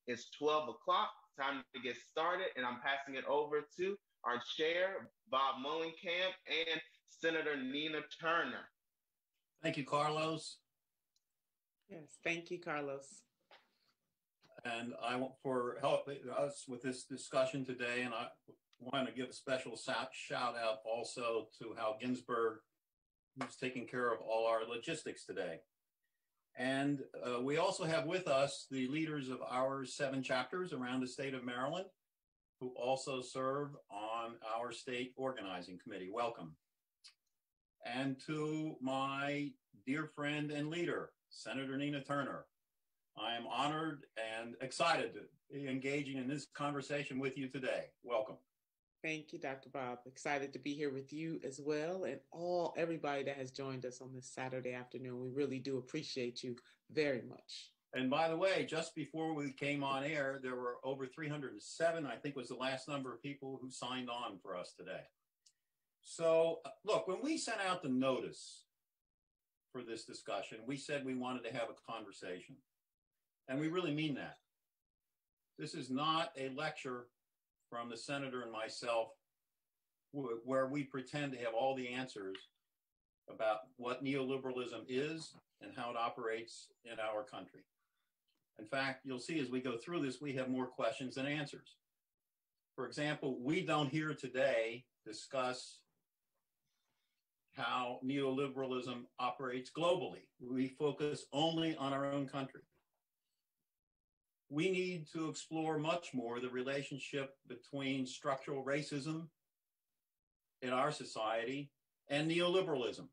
It's 12 o'clock, time to get started, and I'm passing it over to our chair, Bob Mullenkamp, and Senator Nina Turner. Thank you, Carlos. Yes, thank you, Carlos. And I want for helping us with this discussion today, and I want to give a special shout out also to Hal Ginsberg, who's taking care of all our logistics today. And we also have with us the leaders of our 7 chapters around the state of Maryland, who also serve on our state organizing committee. Welcome. And to my dear friend and leader, Senator Nina Turner. I am honored and excited to be engaging in this conversation with you today. Welcome. Thank you, Dr. Bob. Excited to be here with you as well, and everybody that has joined us on this Saturday afternoon. We really do appreciate you very much. And by the way, just before we came on air, there were over 307, I think was the last number of people who signed on for us today. So look, when we sent out the notice for this discussion, we said we wanted to have a conversation. And we really mean that. This is not a lecture from the senator and myself where we pretend to have all the answers about what neoliberalism is and how it operates in our country. In fact, you'll see as we go through this, we have more questions than answers. For example, we don't here today discuss how neoliberalism operates globally. We focus only on our own country. We need to explore much more the relationship between structural racism in our society and neoliberalism.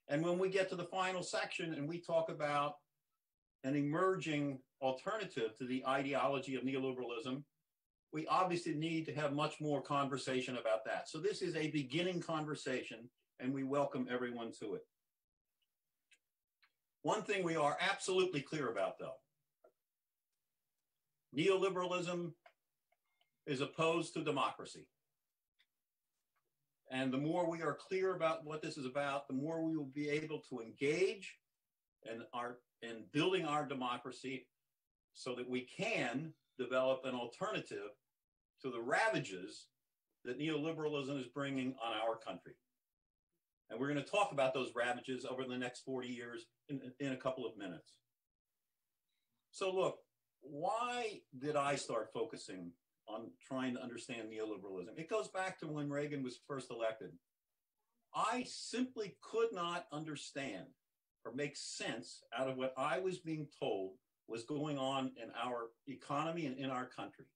And when we get to the final section and we talk about an emerging alternative to the ideology of neoliberalism, we obviously need to have much more conversation about that. So this is a beginning conversation, and we welcome everyone to it. One thing we are absolutely clear about, though, neoliberalism is opposed to democracy. And the more we are clear about what this is about, the more we will be able to engage in building our democracy so that we can develop an alternative to the ravages that neoliberalism is bringing on our country. And we're going to talk about those ravages over the next 40 years in a couple of minutes. So look, why did I start focusing on trying to understand neoliberalism? It goes back to when Reagan was first elected. I simply could not understand or make sense out of what I was being told was going on in our economy and in our country.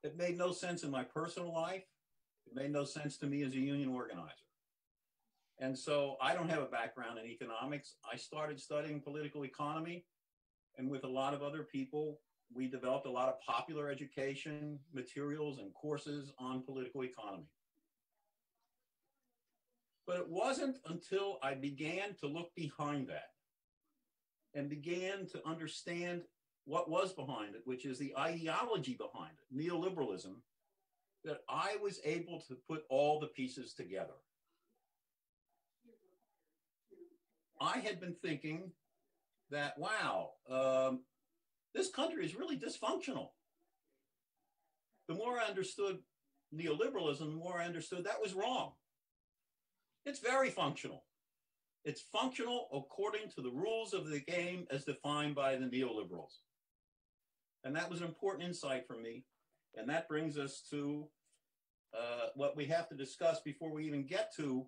It made no sense in my personal life. It made no sense to me as a union organizer. And so I don't have a background in economics. I started studying political economy, and with a lot of other people, we developed a lot of popular education materials and courses on political economy. But it wasn't until I began to look behind that and began to understand what was behind it, which is the ideology behind it, neoliberalism, that I was able to put all the pieces together. I had been thinking that, wow, this country is really dysfunctional. The more I understood neoliberalism, the more I understood that was wrong. It's very functional. It's functional according to the rules of the game as defined by the neoliberals. And that was an important insight for me. And that brings us to what we have to discuss before we even get to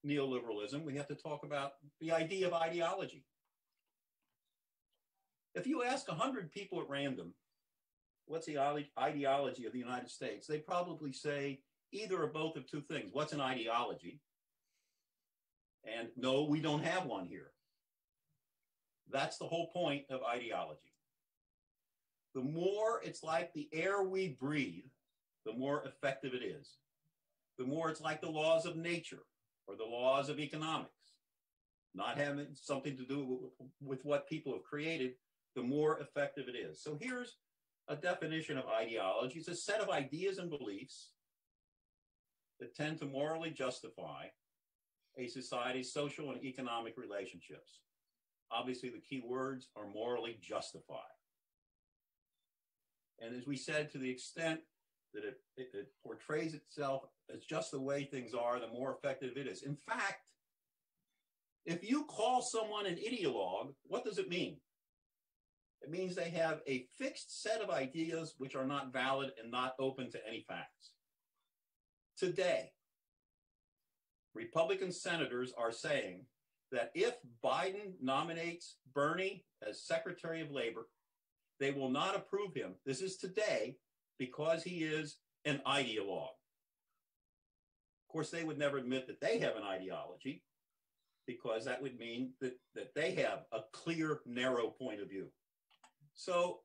neoliberalism. We have to talk about the idea of ideology. If you ask 100 people at random, what's the ideology of the United States? They probably say either or both of two things. What's an ideology? And no, we don't have one here. That's the whole point of ideology. The more it's like the air we breathe, the more effective it is. The more it's like the laws of nature or the laws of economics, not having something to do with what people have created, the more effective it is. So here's a definition of ideology. It's a set of ideas and beliefs that tend to morally justify a society's social and economic relationships. Obviously, the key words are morally justify. And as we said, to the extent that it portrays itself as just the way things are, the more effective it is. In fact, if you call someone an ideologue, what does it mean? It means they have a fixed set of ideas which are not valid and not open to any facts. Today, Republican senators are saying that if Biden nominates Bernie as Secretary of Labor, they will not approve him. This is today because he is an ideologue. Of course, they would never admit that they have an ideology because that would mean that they have a clear, narrow point of view. So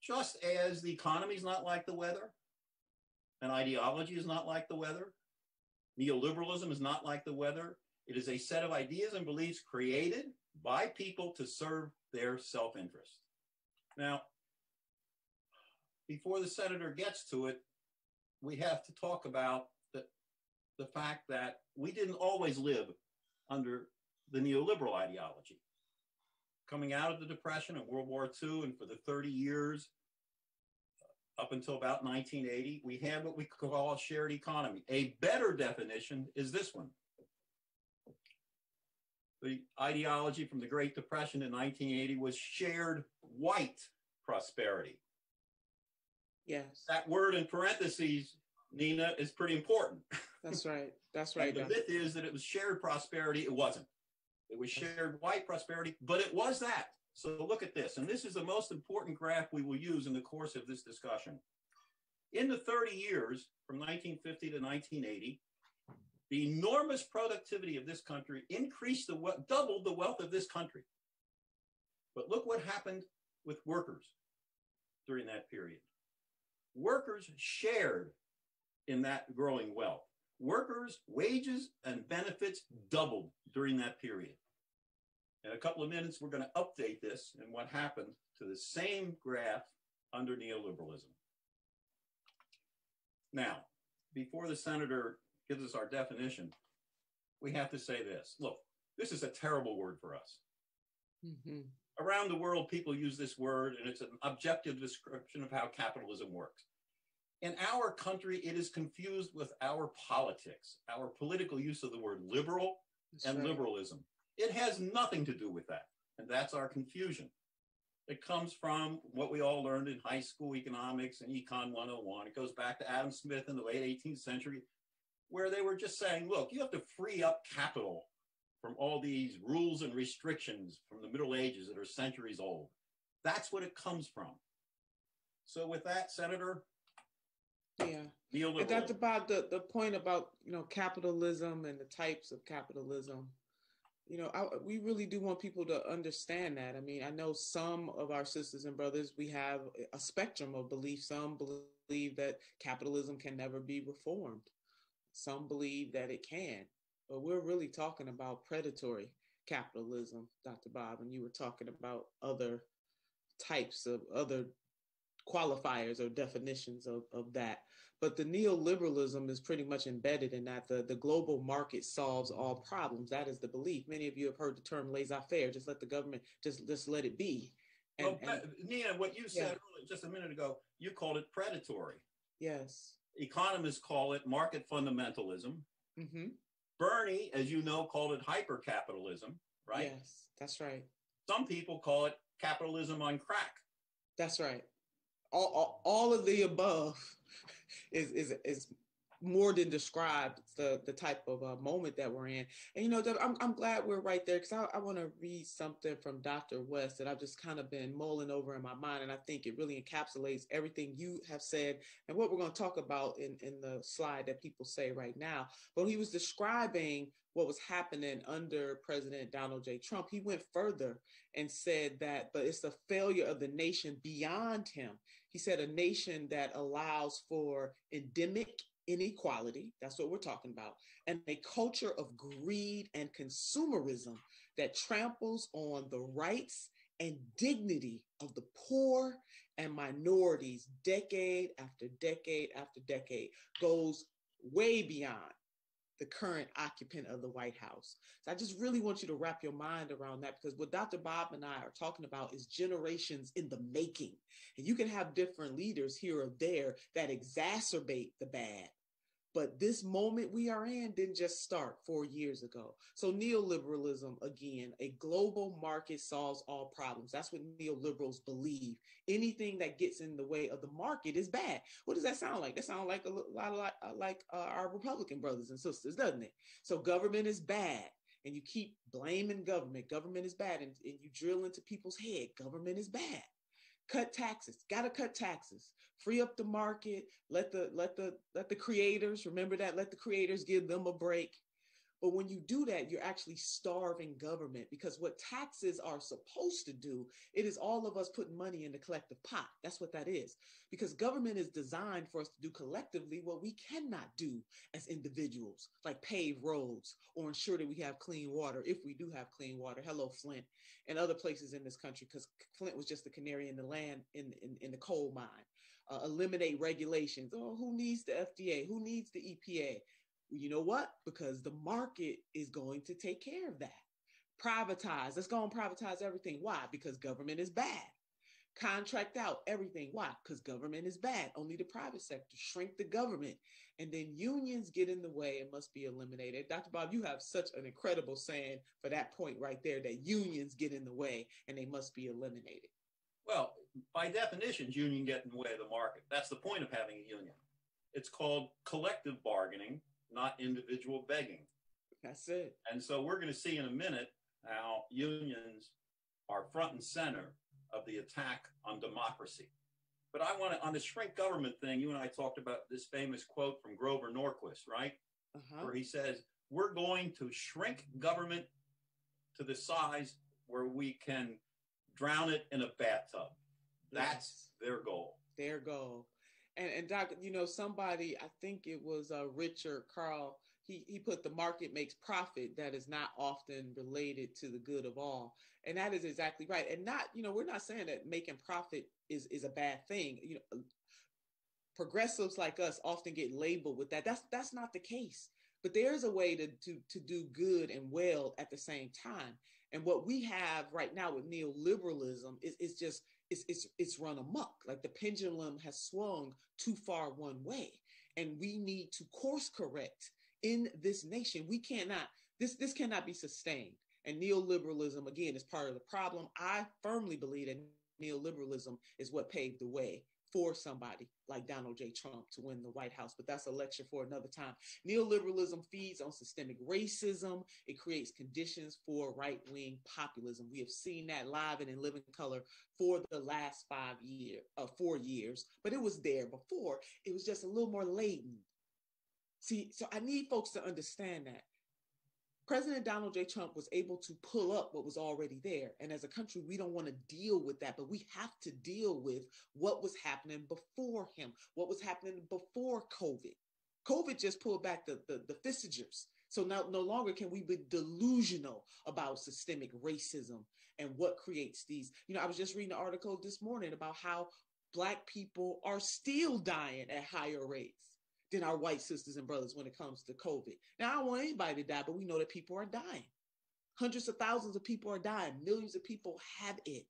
just as the economy is not like the weather, an ideology is not like the weather, neoliberalism is not like the weather, it is a set of ideas and beliefs created by people to serve their self-interest. Now, before the senator gets to it, we have to talk about the fact that we didn't always live under the neoliberal ideology. Coming out of the Depression and World War II, and for the 30 years up until about 1980, we had what we call a shared economy. A better definition is this one. The ideology from the Great Depression in 1980 was shared white prosperity. Yes. That word in parentheses, Nina, is pretty important. That's right. That's right. And the myth is that it was shared prosperity. It wasn't. It was shared white prosperity, but it was that. So look at this. And this is the most important graph we will use in the course of this discussion. In the 30 years from 1950 to 1980, the enormous productivity of this country increased, doubled the wealth of this country. But look what happened with workers during that period. Workers shared in that growing wealth. Workers' wages and benefits doubled during that period. In a couple of minutes, we're going to update this and what happened to the same graph under neoliberalism. Now, before the senator gives us our definition, we have to say this. Look, this is a terrible word for us. Mm-hmm. Around the world, people use this word, and it's an objective description of how capitalism works. In our country, it is confused with our politics, our political use of the word liberal and liberalism. It has nothing to do with that, and that's our confusion. It comes from what we all learned in high school economics and Econ 101. It goes back to Adam Smith in the late 18th century, where they were just saying, look, you have to free up capital from all these rules and restrictions from the Middle Ages that are centuries old. That's what it comes from. So with that, Senator, yeah, and that's about the point about, capitalism and the types of capitalism. We really do want people to understand that. I mean, I know some of our sisters and brothers, we have a spectrum of beliefs. Some believe that capitalism can never be reformed. Some believe that it can, but we're really talking about predatory capitalism, Dr. Bob, and you were talking about other types of other qualifiers or definitions of that. But the neoliberalism is pretty much embedded in that the global market solves all problems. That is the belief. Many of you have heard the term laissez-faire, just let the government, just let it be. And Nina, what you said earlier, just a minute ago, you called it predatory. Yes. Economists call it market fundamentalism. Mm-hmm. Bernie, as you know, called it hyper-capitalism, right? Yes, that's right. Some people call it capitalism on crack. That's right. All of the above is more than described the type of moment that we're in. And, I'm glad we're right there, because I want to read something from Dr. West that I've just kind of been mulling over in my mind. And I think it really encapsulates everything you have said and what we're going to talk about in the slide that people say right now. But he was describing what was happening under President Donald J. Trump. He went further and said that, but it's the failure of the nation beyond him. He said a nation that allows for endemic inequality, that's what we're talking about, and a culture of greed and consumerism that tramples on the rights and dignity of the poor and minorities decade after decade after decade, goes way beyond the current occupant of the White House. So I just really want you to wrap your mind around that, because what Dr. Bob and I are talking about is generations in the making. And you can have different leaders here or there that exacerbate the bad. But this moment we are in didn't just start 4 years ago. So neoliberalism, again, a global market solves all problems. That's what neoliberals believe. Anything that gets in the way of the market is bad. What does that sound like? That sounds like a lot like our Republican brothers and sisters, doesn't it? So government is bad. And you keep blaming government. Government is bad. And you drill into people's head. Government is bad. Cut taxes. Gotta cut taxes. Free up the market. Let the creators, remember that, let the creators, give them a break. But when you do that, you're actually starving government, because what taxes are supposed to do, it is all of us putting money in the collective pot. That's what that is. Because government is designed for us to do collectively what we cannot do as individuals, like pave roads or ensure that we have clean water, if we do have clean water. Hello, Flint, and other places in this country, because Flint was just the canary in the land in the coal mine. Eliminate regulations. Oh, who needs the FDA? Who needs the EPA? You know what? Because the market is going to take care of that. Privatize. Let's go and privatize everything. Why? Because government is bad. Contract out everything. Why? Because government is bad. Only the private sector. Shrink the government. And then unions get in the way and must be eliminated. Dr. Bob, you have such an incredible saying for that point right there, that unions get in the way and they must be eliminated. Well, by definition, union get in the way of the market. That's the point of having a union. It's called collective bargaining, not individual begging. That's it. And so we're going to see in a minute how unions are front and center of the attack on democracy. But I want to, on the shrink government thing, you and I talked about this famous quote from Grover Norquist, right? Where he says, we're going to shrink government to the size where we can drown it in a bathtub. That's their goal. Their goal. And Doc, somebody, I think it was Richard Carl, he put the market makes profit that is not often related to the good of all. And that is exactly right. And not, we're not saying that making profit is a bad thing. Progressives like us often get labeled with that. That's not the case. But there's a way to do good and well at the same time. And what we have right now with neoliberalism is just, it's run amok. Like the pendulum has swung too far one way, and we need to course correct in this nation. We cannot, this cannot be sustained. And neoliberalism, again, is part of the problem. I firmly believe that neoliberalism is what paved the way for somebody like Donald J. Trump to win the White House, but that's a lecture for another time. Neoliberalism feeds on systemic racism. It creates conditions for right-wing populism. We have seen that live and in living color for the last 4 years, but it was there before. It was just a little more latent. See, so I need folks to understand that. President Donald J. Trump was able to pull up what was already there. And as a country, we don't want to deal with that, but we have to deal with what was happening before him, what was happening before COVID. COVID just pulled back the fissures. So now no longer can we be delusional about systemic racism and what creates these. I was just reading an article this morning about how Black people are still dying at higher rates than our white sisters and brothers when it comes to COVID. Now, I don't want anybody to die, but we know that people are dying. Hundreds of thousands of people are dying. Millions of people have it.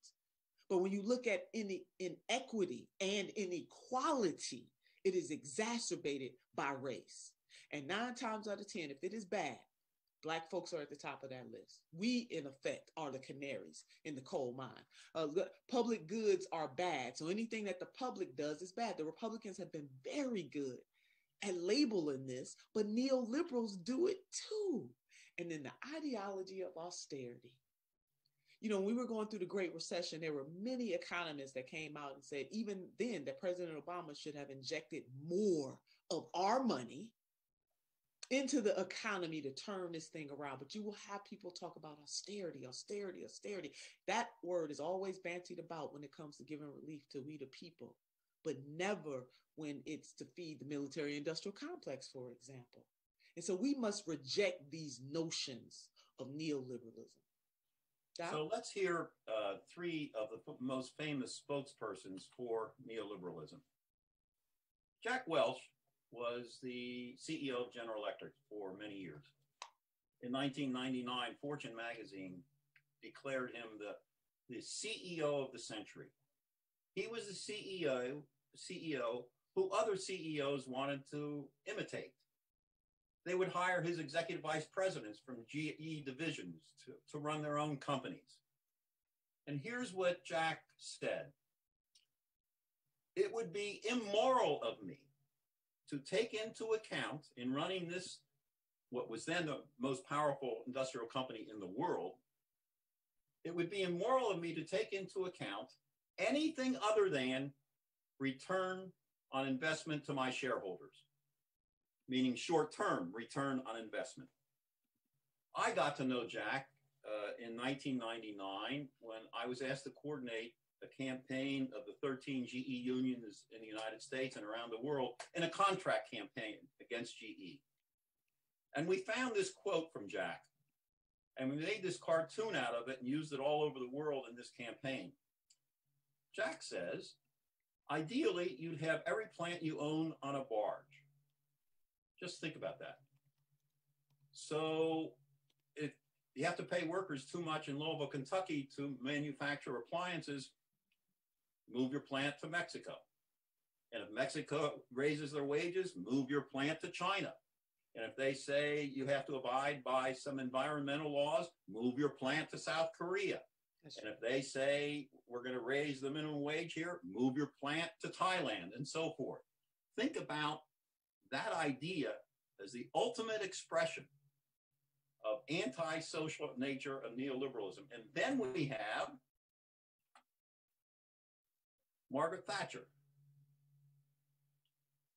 But when you look at inequity and inequality, it is exacerbated by race. And 9 times out of 10, if it is bad, Black folks are at the top of that list. We, in effect, are the canaries in the coal mine. Public goods are bad. So anything that the public does is bad. The Republicans have been very good at labeling this, but neoliberals do it too. And then the ideology of austerity. When we were going through the Great Recession, there were many economists that came out and said, even then, that President Obama should have injected more of our money into the economy to turn this thing around. But you will have people talk about austerity, austerity, austerity. That word is always bantied about when it comes to giving relief to we the people, but never when it's to feed the military-industrial complex, for example. And so we must reject these notions of neoliberalism. Doc? So let's hear 3 of the most famous spokespersons for neoliberalism. Jack Welch was the CEO of General Electric for many years. In 1999, Fortune magazine declared him the CEO of the century. He was the CEO who other CEOs wanted to imitate. They would hire his executive vice presidents from GE divisions to run their own companies. And here's what Jack said. It would be immoral of me to take into account in running this, what was then the most powerful industrial company in the world, it would be immoral of me to take into account anything other than return on investment to my shareholders, meaning short-term return on investment. I got to know Jack in 1999 when I was asked to coordinate a campaign of the 13 GE unions in the United States and around the world in a contract campaign against GE. And we found this quote from Jack, and we made this cartoon out of it and used it all over the world in this campaign. Jack says, ideally, you'd have every plant you own on a barge. Just think about that. So if you have to pay workers too much in Louisville, Kentucky to manufacture appliances, move your plant to Mexico. And if Mexico raises their wages, move your plant to China. And if they say you have to abide by some environmental laws, move your plant to South Korea. And if they say we're going to raise the minimum wage here, move your plant to Thailand and so forth. Think about that idea as the ultimate expression of anti-social nature of neoliberalism. And then we have Margaret Thatcher.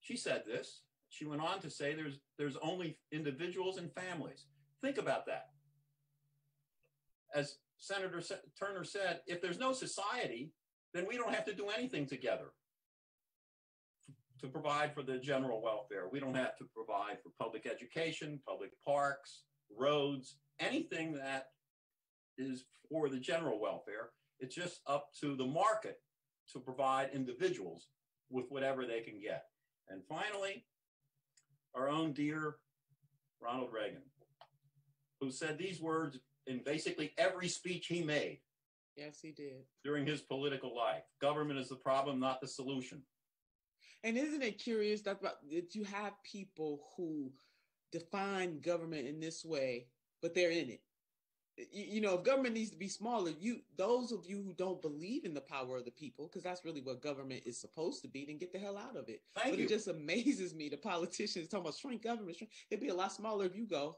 She said this. She went on to say there's only individuals and families. Think about that. As Senator Turner said, if there's no society, then we don't have to do anything together to provide for the general welfare. We don't have to provide for public education, public parks, roads, anything that is for the general welfare. It's just up to the market to provide individuals with whatever they can get. And finally, our own dear Ronald Reagan, who said these words in basically every speech he made. Yes, he did. During his political life. Government is the problem, not the solution. And isn't it curious that you have people who define government in this way, but they're in it? You know, if government needs to be smaller, those of you who don't believe in the power of the people, because that's really what government is supposed to be, then get the hell out of it. But it just amazes me, the politicians talking about shrink government. It'd be a lot smaller if you go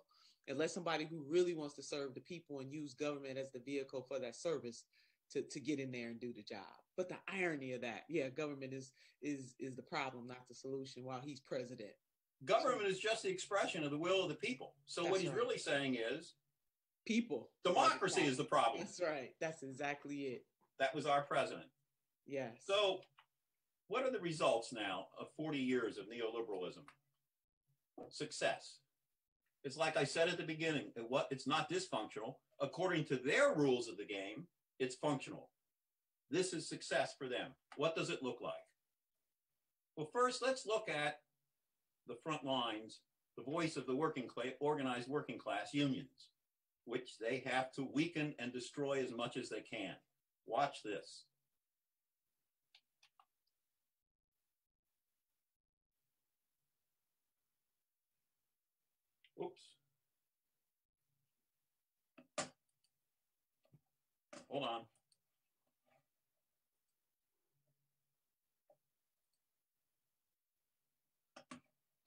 and let somebody who really wants to serve the people and use government as the vehicle for that service to get in there and do the job. But the irony of that, yeah, government is the problem, not the solution, while he's president. Government is just the expression of the will of the people. So what he's really saying is, people. Democracy is the problem. That's right. That's exactly it. That was our president. Yes. So what are the results now of 40 years of neoliberalism? Success. It's like I said at the beginning, it's not dysfunctional. According to their rules of the game, it's functional. This is success for them. What does it look like? Well, first, let's look at the front lines, the voice of the organized working class unions, which they have to weaken and destroy as much as they can. Watch this. Oops. Hold on.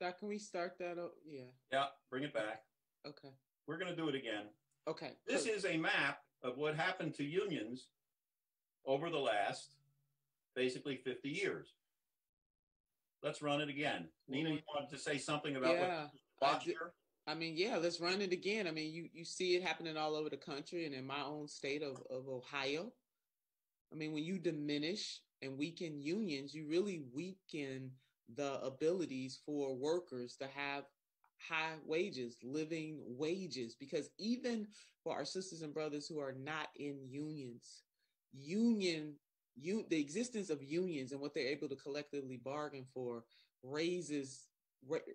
Doc, can we start that? Yeah. Yeah, bring it back. Okay. We're going to do it again. Okay. This is a map of what happened to unions over the last, basically, 50 years. Let's run it again. Nina, you wanted to say something about what here? I mean, yeah, let's run it again. I mean, you see it happening all over the country and in my own state of Ohio. I mean, when you diminish and weaken unions, you really weaken the abilities for workers to have high wages, living wages, because even for our sisters and brothers who are not in unions, the existence of unions and what they're able to collectively bargain for raises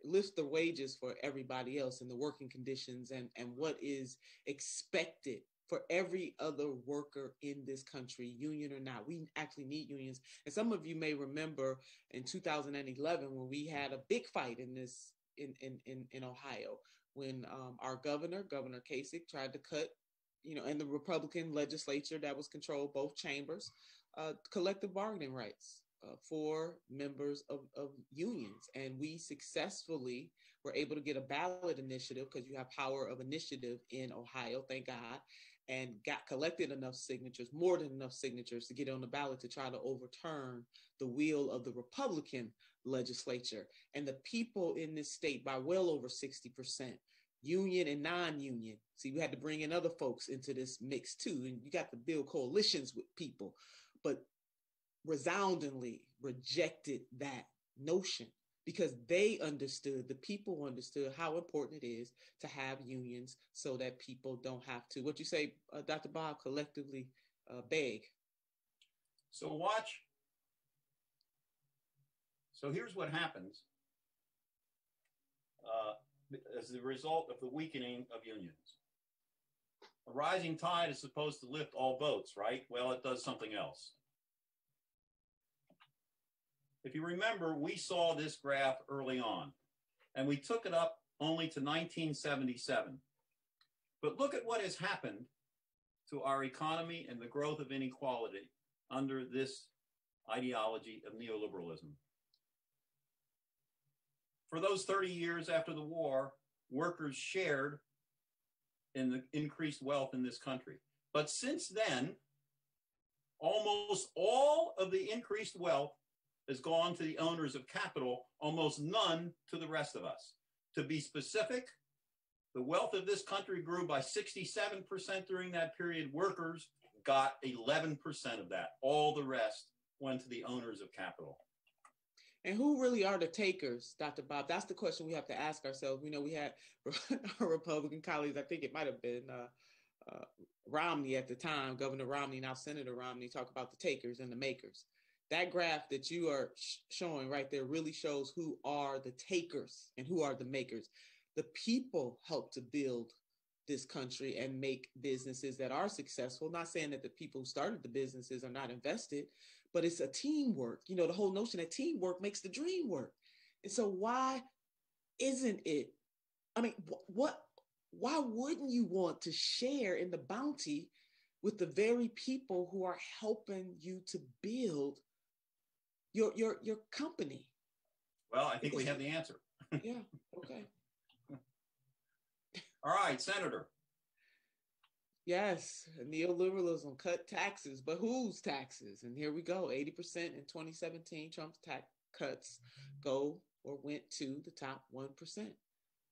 lift the wages for everybody else and the working conditions and what is expected for every other worker in this country, union or not. We actually need unions. And some of you may remember in 2011 when we had a big fight in this in Ohio when our governor Kasich, tried to cut, in the Republican legislature that was controlled both chambers, collective bargaining rights for members of unions. And we successfully were able to get a ballot initiative, because you have power of initiative in Ohio, thank God, and collected enough signatures, more than enough signatures, to get on the ballot to try to overturn the will of the Republican legislature. And the people in this state, by well over 60%, union and non-union. See, we had to bring in other folks into this mix too, and you got to build coalitions with people, but resoundingly rejected that notion, because the people understood how important it is to have unions so that people don't have to, what you say, Dr. Bob, collectively beg. So watch. So here's what happens as the result of the weakening of unions. A rising tide is supposed to lift all boats, right? Well, it does something else. If you remember, we saw this graph early on, and we took it up only to 1977. But look at what has happened to our economy and the growth of inequality under this ideology of neoliberalism. For those 30 years after the war, workers shared in the increased wealth in this country. But since then, almost all of the increased wealth has gone to the owners of capital, almost none to the rest of us. To be specific, the wealth of this country grew by 67% during that period. Workers got 11% of that. All the rest went to the owners of capital. And who really are the takers, Dr. Bob? That's the question we have to ask ourselves. We had our Republican colleagues, I think it might have been Romney at the time, Governor Romney, now Senator Romney, talk about the takers and the makers. That graph that you are showing right there really shows who are the takers and who are the makers. The people help to build this country and make businesses that are successful. Not saying that the people who started the businesses are not invested, but it's a teamwork. The whole notion that teamwork makes the dream work. And so why isn't it? I mean, why wouldn't you want to share in the bounty with the very people who are helping you to build your company? Well, I think we have the answer. Yeah. Okay. All right, Senator. Yes, neoliberalism, cut taxes, but whose taxes? And here we go, 80% in 2017, Trump's tax cuts went to the top 1%.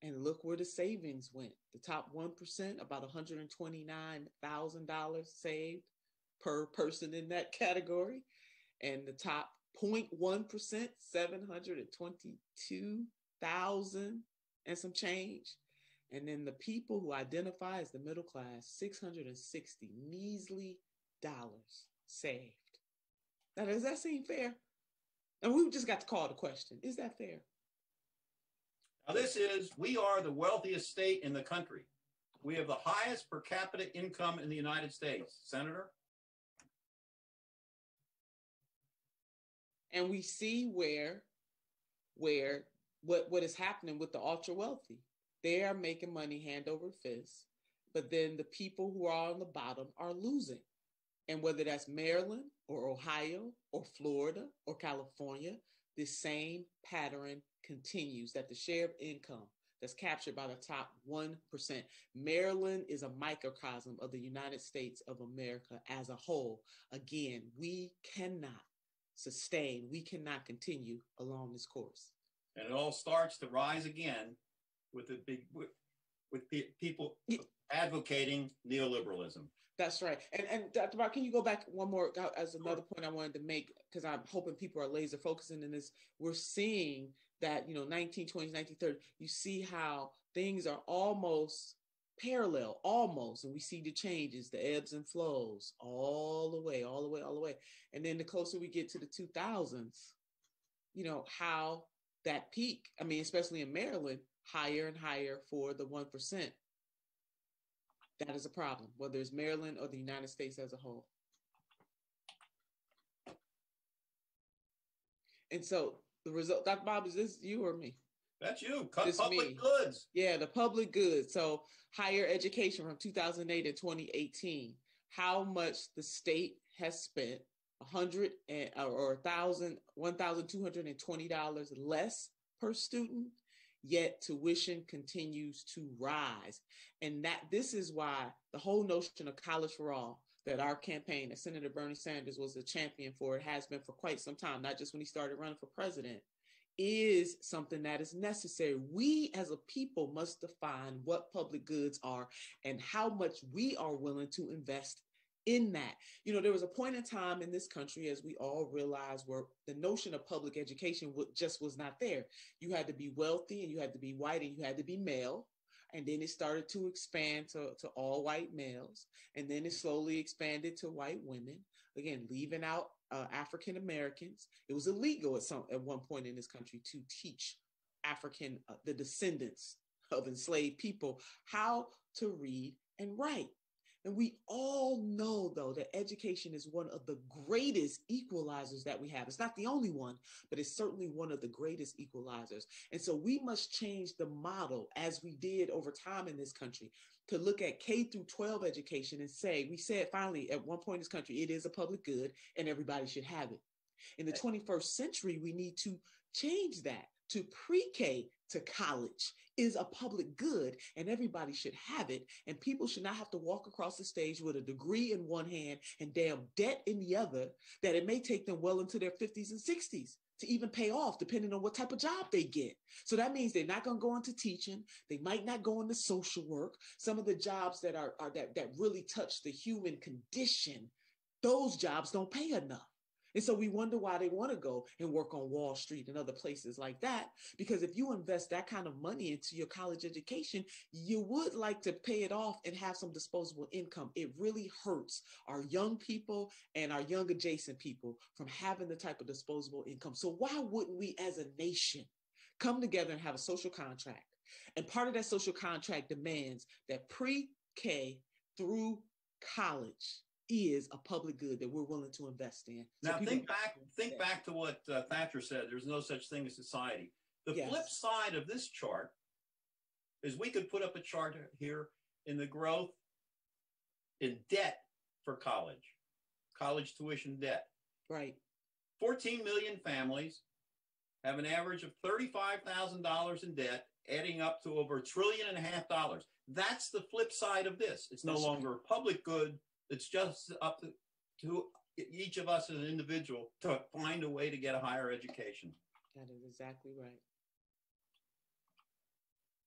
And look where the savings went. The top 1%, about $129,000 saved per person in that category. And the top 0.1%, 722,000 and some change. And then the people who identify as the middle class, $660 measly saved. Now, does that seem fair? And we just got to call the question, is that fair? Now we are the wealthiest state in the country. We have the highest per capita income in the United States. Senator? And we see what is happening with the ultra wealthy. They are making money hand over fist, but then the people who are on the bottom are losing. And whether that's Maryland or Ohio or Florida or California, this same pattern continues, that the share of income that's captured by the top 1%. Maryland is a microcosm of the United States of America as a whole. Again, we cannot sustain, we cannot continue along this course. And it all starts to rise again with people advocating neoliberalism. That's right. And Dr. Bob, can you go back one more as another point I wanted to make, because I'm hoping people are laser focusing in this. We're seeing that, 1920s, 1930s, you see how things are almost parallel, almost. And we see the changes, the ebbs and flows all the way. And then the closer we get to the 2000s, how that peak, I mean, especially in Maryland, higher and higher for the 1%. That is a problem, whether it's Maryland or the United States as a whole. And so the result, Dr. Bob, is this you or me? That's you. Cut This public me. goods. Yeah, the public goods. So higher education from 2008 to 2018, how much the state has spent, $1,220 less per student, yet tuition continues to rise. And this is why the whole notion of college for all that our campaign, that Senator Bernie Sanders was a champion for, it has been for quite some time, not just when he started running for president, is something that is necessary. We as a people must define what public goods are and how much we are willing to invest in that. You know, there was a point in time in this country, as we all realize, where the notion of public education just was not there. You had to be wealthy and you had to be white and you had to be male. And then it started to expand to all white males. And then it slowly expanded to white women, again, leaving out African Americans. It was illegal at one point in this country to teach the descendants of enslaved people how to read and write. And we all know, though, that education is one of the greatest equalizers that we have. It's not the only one, but it's certainly one of the greatest equalizers. And so we must change the model, as we did over time in this country, to look at K through 12 education and say, we said finally at one point in this country, it is a public good and everybody should have it. In the 21st century, we need to change that to pre-K to college is a public good and everybody should have it. And people should not have to walk across the stage with a degree in one hand and damn debt in the other, that it may take them well into their 50s and 60s to even pay off, depending on what type of job they get. So that means they're not going to go into teaching. They might not go into social work. Some of the jobs that that really touch the human condition, those jobs don't pay enough. And so we wonder why they want to go and work on Wall Street and other places like that. Because if you invest that kind of money into your college education, you would like to pay it off and have some disposable income. It really hurts our young people and our young adjacent people from having the type of disposable income. So why wouldn't we as a nation come together and have a social contract? And part of that social contract demands that pre-K through college is a public good that we're willing to invest in. Now think back to what Thatcher said. There's no such thing as society. The flip side of this chart is we could put up a chart here in the growth in debt for college tuition debt. Right. 14 million families have an average of $35,000 in debt, adding up to over $1.5 trillion. That's the flip side of this. It's no longer a public good. It's just up to each of us as an individual to find a way to get a higher education. That is exactly right.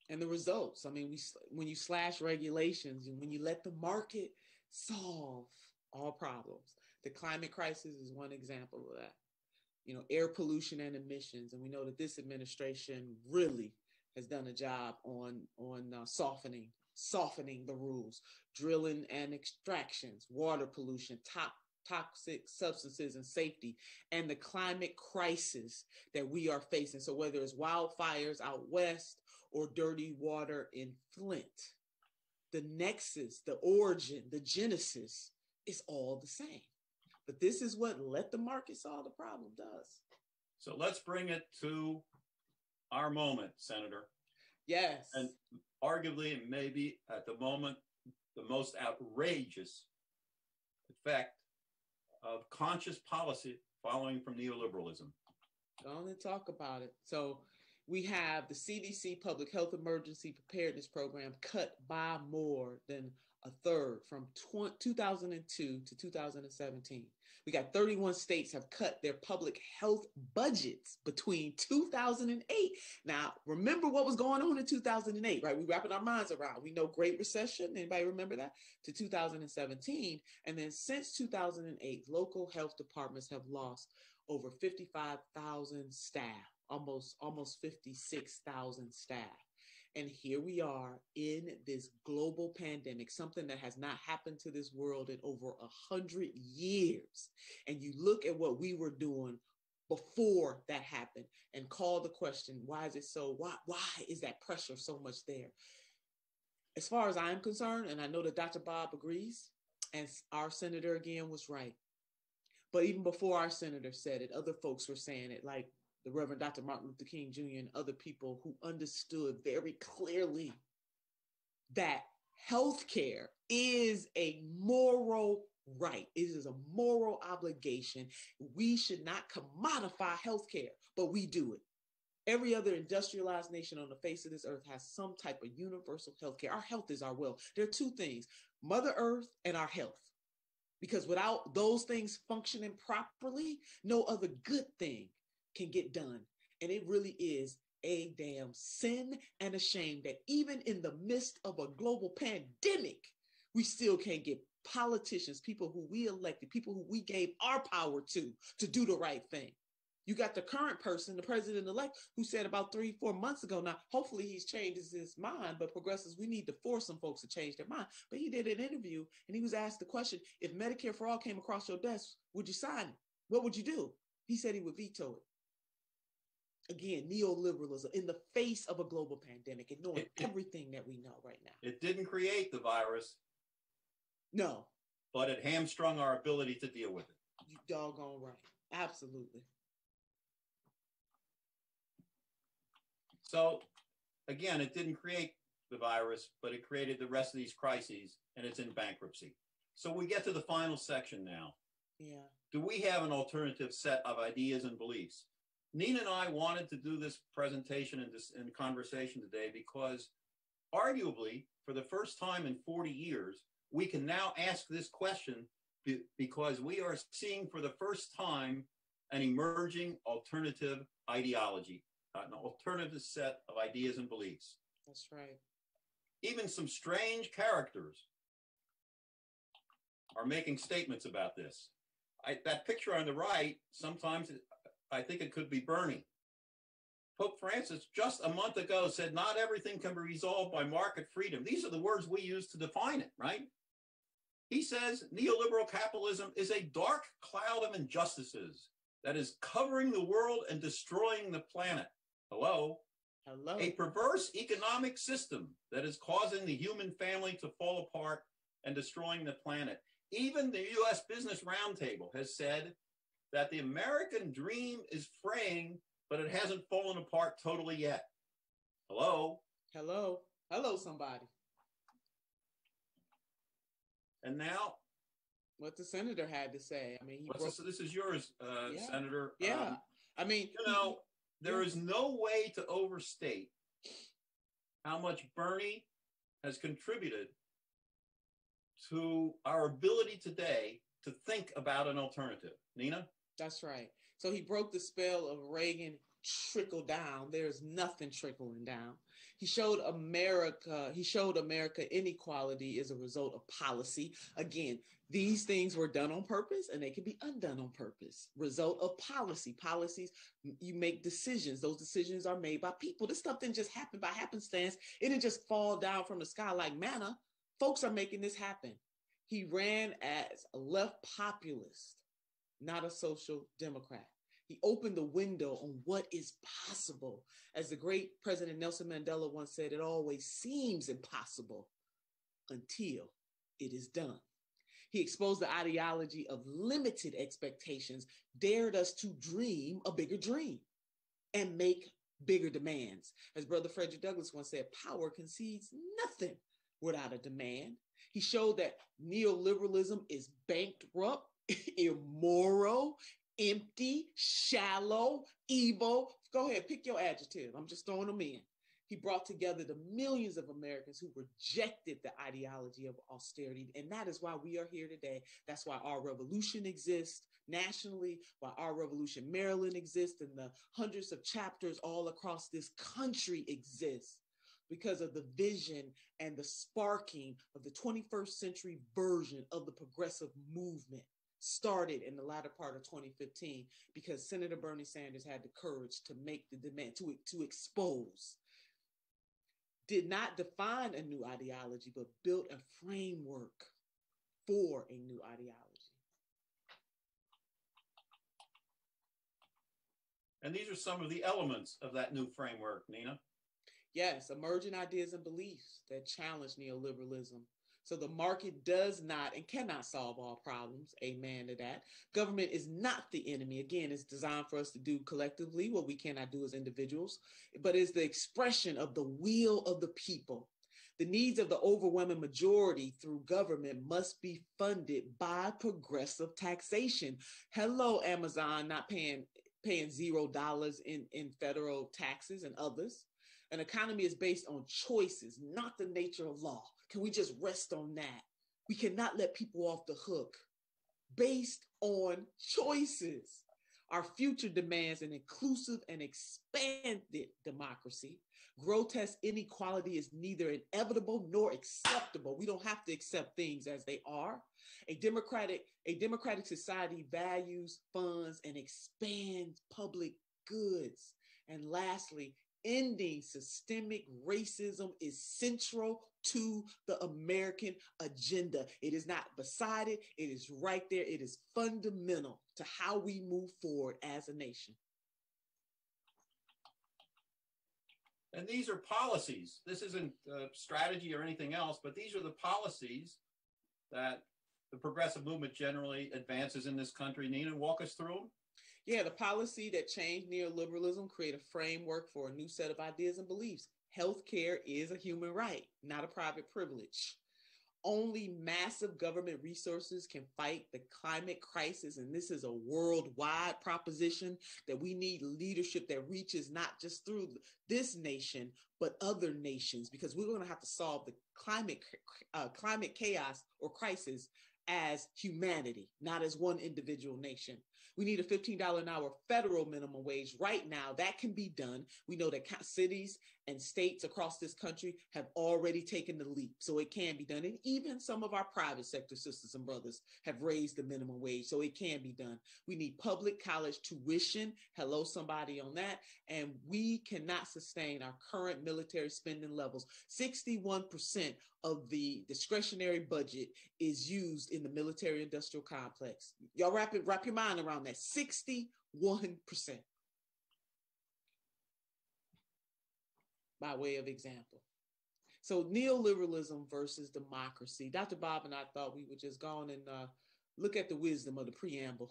And the results, I mean, when you slash regulations and when you let the market solve all problems, the climate crisis is one example of that. You know, air pollution and emissions. And we know that this administration really has done a job on softening the rules, drilling and extractions, water pollution, toxic substances and safety, and the climate crisis that we are facing. So whether it's wildfires out west or dirty water in Flint, the nexus, the origin, the genesis is all the same. But this is what let the market solve the problem does. So let's bring it to our moment, Senator. Yes. And arguably, maybe at the moment, the most outrageous effect of conscious policy following from neoliberalism. Go on and talk about it. So we have the CDC Public Health Emergency Preparedness Program cut by more than a third from 2002 to 2017. We got 31 states have cut their public health budgets between 2008. Now, remember what was going on in 2008, right? We're wrapping our minds around. We know Great Recession. Anybody remember that? To 2017. And then since 2008, local health departments have lost over 55,000 staff, almost 56,000 staff. And here we are in this global pandemic, something that has not happened to this world in over 100 years. And you look at what we were doing before that happened and call the question, why is it so, why is that pressure so much there? As far as I'm concerned, and I know that Dr. Bob agrees, and our senator again was right. But even before our senator said it, other folks were saying it, like the Reverend Dr. Martin Luther King Jr. and other people who understood very clearly that healthcare is a moral right. It is a moral obligation. We should not commodify healthcare, but we do it. Every other industrialized nation on the face of this earth has some type of universal healthcare. Our health is our wealth. There are two things, Mother Earth and our health. Because without those things functioning properly, no other good thing can get done. And it really is a damn sin and a shame that even in the midst of a global pandemic, we still can't get politicians, people who we elected, people who we gave our power to do the right thing. You got the current person, the president-elect, who said about 3-4 months ago, now, hopefully he's changed his mind, but progressives, we need to force some folks to change their mind. But he did an interview, and he was asked the question, if Medicare for All came across your desk, would you sign it? What would you do? He said he would veto it. Again, neoliberalism in the face of a global pandemic and knowing everything that we know right now. It didn't create the virus. No. But it hamstrung our ability to deal with it. You doggone right. Absolutely. So, again, it didn't create the virus, but it created the rest of these crises, and it's in bankruptcy. So we get to the final section now. Yeah. Do we have an alternative set of ideas and beliefs? Nina and I wanted to do this presentation and conversation today because arguably, for the first time in 40 years, we can now ask this question because we are seeing for the first time an emerging alternative ideology, an alternative set of ideas and beliefs. That's right. Even some strange characters are making statements about this. That picture on the right, sometimes I think it could be Bernie. Pope Francis just a month ago said, not everything can be resolved by market freedom. These are the words we use to define it, right? He says neoliberal capitalism is a dark cloud of injustices that is covering the world and destroying the planet. Hello? Hello. A perverse economic system that is causing the human family to fall apart and destroying the planet. Even the U.S. Business Roundtable has said that the American dream is fraying, but it hasn't fallen apart totally yet. Hello? Hello? Hello, somebody. And now, what the senator had to say. I mean, this is yours, yeah. Senator. Yeah. I mean, there is no way to overstate how much Bernie has contributed to our ability today to think about an alternative. Nina? That's right. So he broke the spell of Reagan trickle down. There's nothing trickling down. He showed America inequality is a result of policy. Again, these things were done on purpose and they can be undone on purpose. Result of policy. Policies, you make decisions. Those decisions are made by people. This stuff didn't just happen by happenstance. It didn't just fall down from the sky like manna. Folks are making this happen. He ran as a left populist, not a social democrat. He opened the window on what is possible. As the great President Nelson Mandela once said, it always seems impossible until it is done. He exposed the ideology of limited expectations, dared us to dream a bigger dream and make bigger demands. As Brother Frederick Douglass once said, power concedes nothing without a demand. He showed that neoliberalism is bankrupt, immoral, empty, shallow, evil. Go ahead, pick your adjective. I'm just throwing them in. He brought together the millions of Americans who rejected the ideology of austerity. And that is why we are here today. That's why our revolution exists nationally, why our revolution Maryland exists, and the hundreds of chapters all across this country exist. Because of the vision and the sparking of the 21st century version of the progressive movement. Started in the latter part of 2015 because Senator Bernie Sanders had the courage to make the demand, to expose, did not define a new ideology, but built a framework for a new ideology. And these are some of the elements of that new framework, Nina. Yes, emerging ideas and beliefs that challenge neoliberalism. So the market does not and cannot solve all problems. Amen to that. Government is not the enemy. Again, it's designed for us to do collectively what we cannot do as individuals, but is the expression of the will of the people. The needs of the overwhelming majority through government must be funded by progressive taxation. Hello, Amazon, not paying $0 in federal taxes and others. An economy is based on choices, not the nature of law. Can we just rest on that? We cannot let people off the hook based on choices. Our future demands an inclusive and expanded democracy. Grotesque inequality is neither inevitable nor acceptable. We don't have to accept things as they are. A democratic society values, funds, and expands public goods. And lastly, ending systemic racism is central to the American agenda. It is not beside it. It is right there. It is fundamental to how we move forward as a nation. And these are policies. This isn't strategy or anything else, but these are the policies that the progressive movement generally advances in this country. Nina, walk us through them. Yeah, the policy that changed neoliberalism create a framework for a new set of ideas and beliefs. Healthcare is a human right, not a private privilege. Only massive government resources can fight the climate crisis, and this is a worldwide proposition that we need leadership that reaches not just through this nation, but other nations, because we're going to have to solve the climate chaos or crisis as humanity, not as one individual nation. We need a $15 an hour federal minimum wage right now. That can be done. We know that cities and states across this country have already taken the leap, so it can be done. And even some of our private sector sisters and brothers have raised the minimum wage, so it can be done. We need public college tuition. Hello, somebody on that. And we cannot sustain our current military spending levels. 61% of the discretionary budget is used in the military industrial complex. Y'all wrap your mind around that. 61%. By way of example. So neoliberalism versus democracy. Dr. Bob and I thought we would just go on and look at the wisdom of the preamble.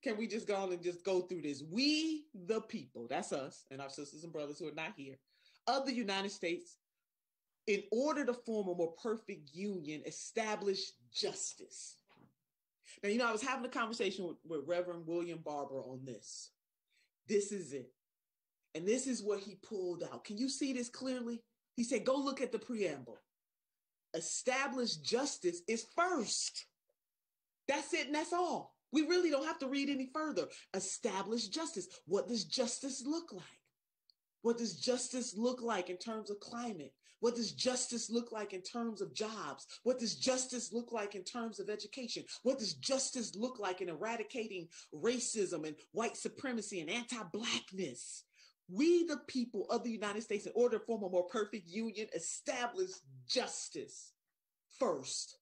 Can we just go on and just go through this? We, the people, that's us and our sisters and brothers who are not here, of the United States, in order to form a more perfect union, establish justice. Now, I was having a conversation with Reverend William Barber on this. This is it. And this is what he pulled out. Can you see this clearly? He said, go look at the preamble. Establish justice is first. That's it and that's all. We really don't have to read any further. Establish justice. What does justice look like? What does justice look like in terms of climate? What does justice look like in terms of jobs? What does justice look like in terms of education? What does justice look like in eradicating racism and white supremacy and anti-Blackness? We, the people of the United States, in order to form a more perfect union, establish justice first.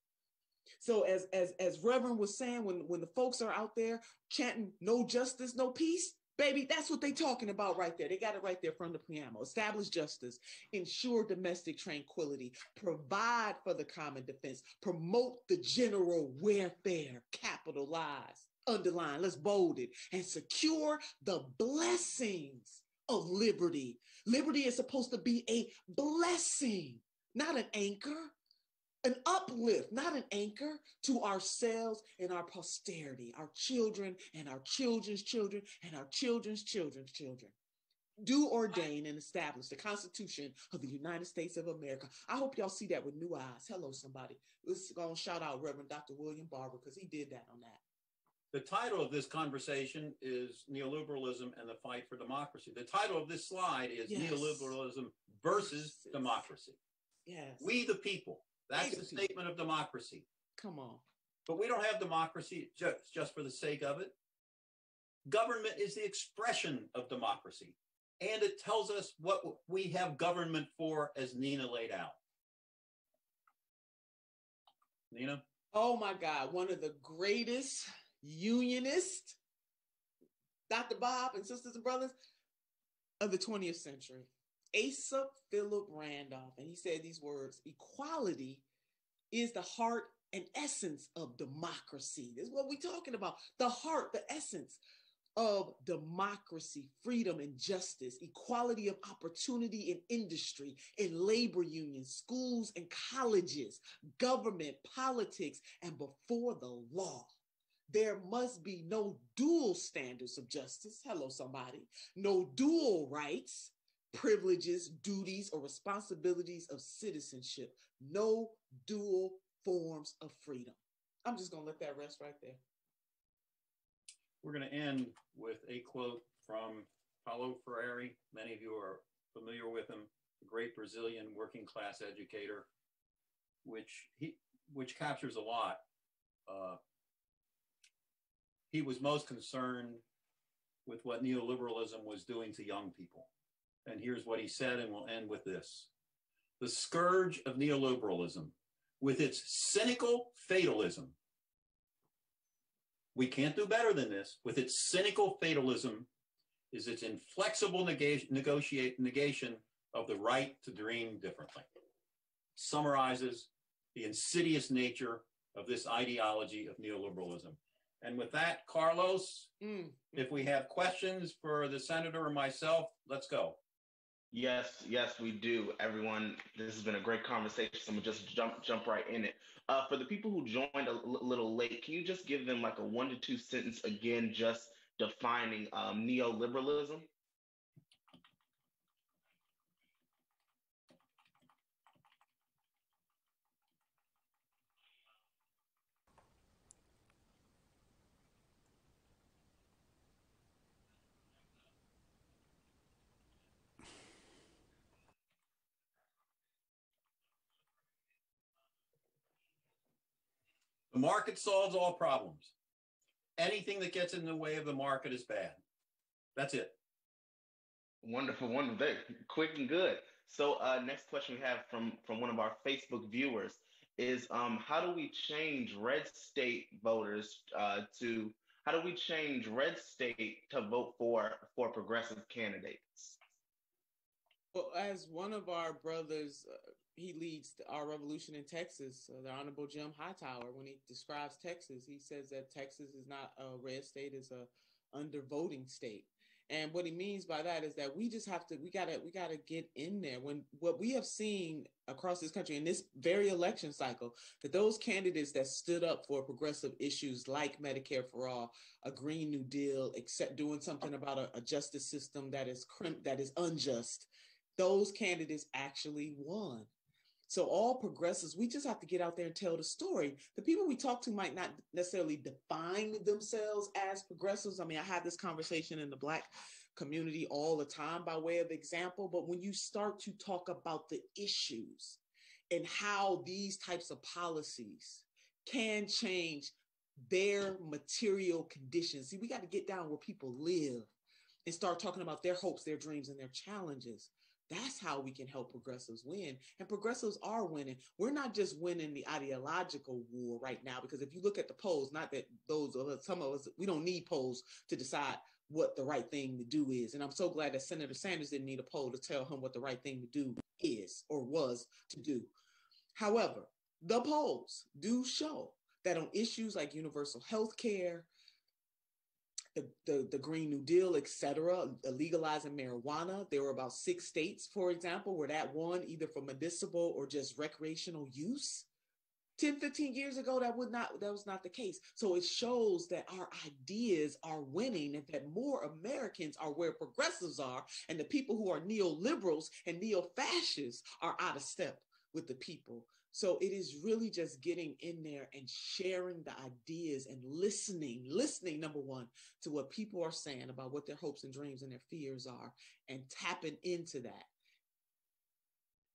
So as Reverend was saying, when the folks are out there chanting no justice, no peace, baby, that's what they're talking about right there. They got it right there from the preamble. Establish justice, ensure domestic tranquility, provide for the common defense, promote the general welfare, capitalize, underline, let's bold it, and secure the blessings of liberty. Liberty is supposed to be a blessing, not an anchor. An uplift, not an anchor, to ourselves and our posterity, our children and our children's children and our children's children's children. Do ordain and establish the Constitution of the United States of America. I hope y'all see that with new eyes. Hello, somebody. Let's go and shout out Reverend Dr. William Barber, because he did that on that. The title of this conversation is Neoliberalism and the Fight for Democracy. The title of this slide is Neoliberalism versus Democracy. Yes. We the people. That's the statement of democracy. Come on. But we don't have democracy just for the sake of it. Government is the expression of democracy. And it tells us what we have government for, as Nina laid out. Nina? Oh my God. One of the greatest unionists Dr. Bob and sisters and brothers of the 20th century. Asa Philip Randolph, and he said these words: equality is the heart and essence of democracy. This is what we're talking about. The heart, the essence of democracy, freedom and justice, equality of opportunity in industry, in labor unions, schools and colleges, government, politics, and before the law. There must be no dual standards of justice. Hello, somebody. No dual rights, privileges, duties, or responsibilities of citizenship. No dual forms of freedom. I'm just going to let that rest right there. We're going to end with a quote from Paulo Freire. Many of you are familiar with him, a great Brazilian working class educator, which captures a lot. He was most concerned with what neoliberalism was doing to young people. And here's what he said, and we'll end with this. The scourge of neoliberalism, with its cynical fatalism, we can't do better than this, with its cynical fatalism, is its inflexible negation of the right to dream differently. Summarizes the insidious nature of this ideology of neoliberalism. And with that, Carlos, if we have questions for the senator or myself, let's go. Yes, we do, everyone. This has been a great conversation, so I'm gonna just jump right in it. For the people who joined a little late, can you just give them like a 1 to 2 sentence again, just defining neoliberalism? The market solves all problems. Anything that gets in the way of the market is bad. That's it. Wonderful. Quick and good. So next question we have from one of our Facebook viewers is how do we change red state voters how do we change red state to vote for progressive candidates? Well, as one of our brothers, he leads our revolution in Texas, the Honorable Jim Hightower, when he describes Texas, he says that Texas is not a red state, it's a undervoting state. And what he means by that is that we just have to, we gotta get in there. When what we have seen across this country in this very election cycle, that those candidates that stood up for progressive issues like Medicare for all, a Green New Deal, except doing something about a justice system that is unjust, those candidates actually won. So all progressives, we just have to get out there and tell the story. The people we talk to might not necessarily define themselves as progressives. I mean, I have this conversation in the Black community all the time by way of example, but when you start to talk about the issues and how these types of policies can change their material conditions. See, we got to get down where people live and start talking about their hopes, their dreams, and their challenges. That's how we can help progressives win. And progressives are winning. We're not just winning the ideological war right now, because if you look at the polls, not that those of us, some of us, we don't need polls to decide what the right thing to do is. And I'm so glad that Senator Sanders didn't need a poll to tell him what the right thing to do is or was to do. However, the polls do show that on issues like universal health care, the Green New Deal, et cetera, legalizing marijuana. There were about 6 states, for example, where that won either for medicinal or just recreational use. 10, 15 years ago, that was not the case. So it shows that our ideas are winning and that more Americans are where progressives are, and the people who are neoliberals and neo-fascists are out of step with the people. So it is really just getting in there and sharing the ideas and listening, number one, to what people are saying about what their hopes and dreams and their fears are, and tapping into that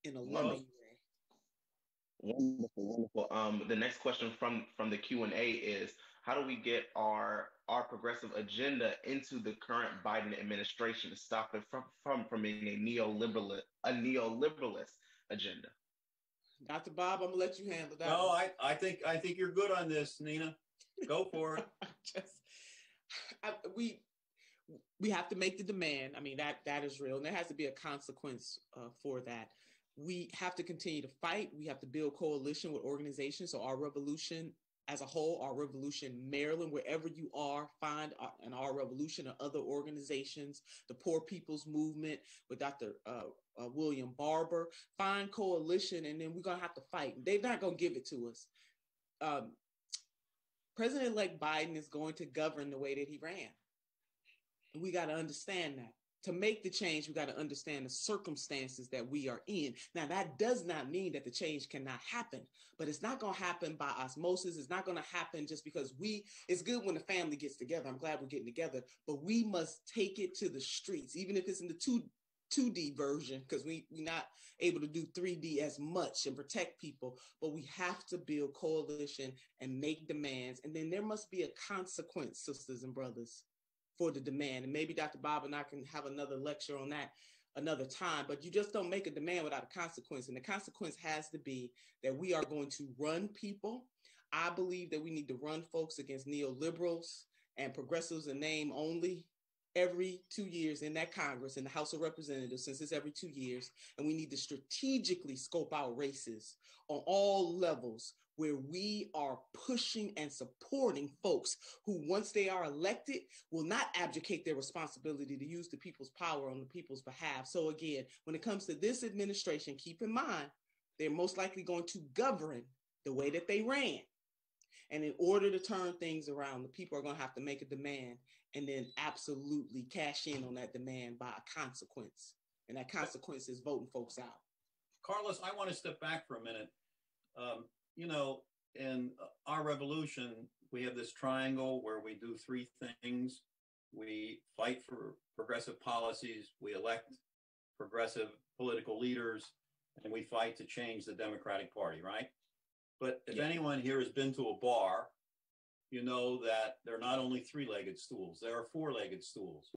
in a loving way. Wonderful. The next question from the Q&A is, how do we get our progressive agenda into the current Biden administration to stop it from being a neoliberalist agenda? Dr. Bob, I'm gonna let you handle that. No, I think you're good on this, Nina. Go for it. we have to make the demand. I mean, that is real, and there has to be a consequence for that. We have to continue to fight. We have to build coalition with organizations. So our revolution as a whole, our revolution Maryland, wherever you are, find an Our Revolution or other organizations, the Poor People's Movement with Dr. William Barber, find coalition, and then we're going to have to fight. They're not going to give it to us. President-elect Biden is going to govern the way that he ran. And we got to understand that. To make the change, we got to understand the circumstances that we are in. Now, that does not mean that the change cannot happen, but it's not going to happen by osmosis. It's not going to happen just because it's good when the family gets together. I'm glad we're getting together, but we must take it to the streets, even if it's in the 2D version, because we're not able to do 3D as much and protect people, but we have to build coalition and make demands. And then there must be a consequence, sisters and brothers, for the demand. And maybe Dr. Bob and I can have another lecture on that another time, but you just don't make a demand without a consequence. And the consequence has to be that we are going to run people. I believe that we need to run folks against neoliberals and progressives in name only every 2 years in that Congress, in the House of Representatives, since it's every 2 years. And we need to strategically scope out races on all levels where we are pushing and supporting folks who, once they are elected, will not abdicate their responsibility to use the people's power on the people's behalf. So again, when it comes to this administration, keep in mind, they're most likely going to govern the way that they ran. And in order to turn things around, the people are going to have to make a demand and then absolutely cash in on that demand by a consequence. And that consequence is voting folks out. Carlos, I want to step back for a minute. In our revolution, we have this triangle where we do three things. We fight for progressive policies, we elect progressive political leaders, and we fight to change the Democratic Party, right? But if anyone here has been to a bar, you know that they're not only three-legged stools, there are four-legged stools.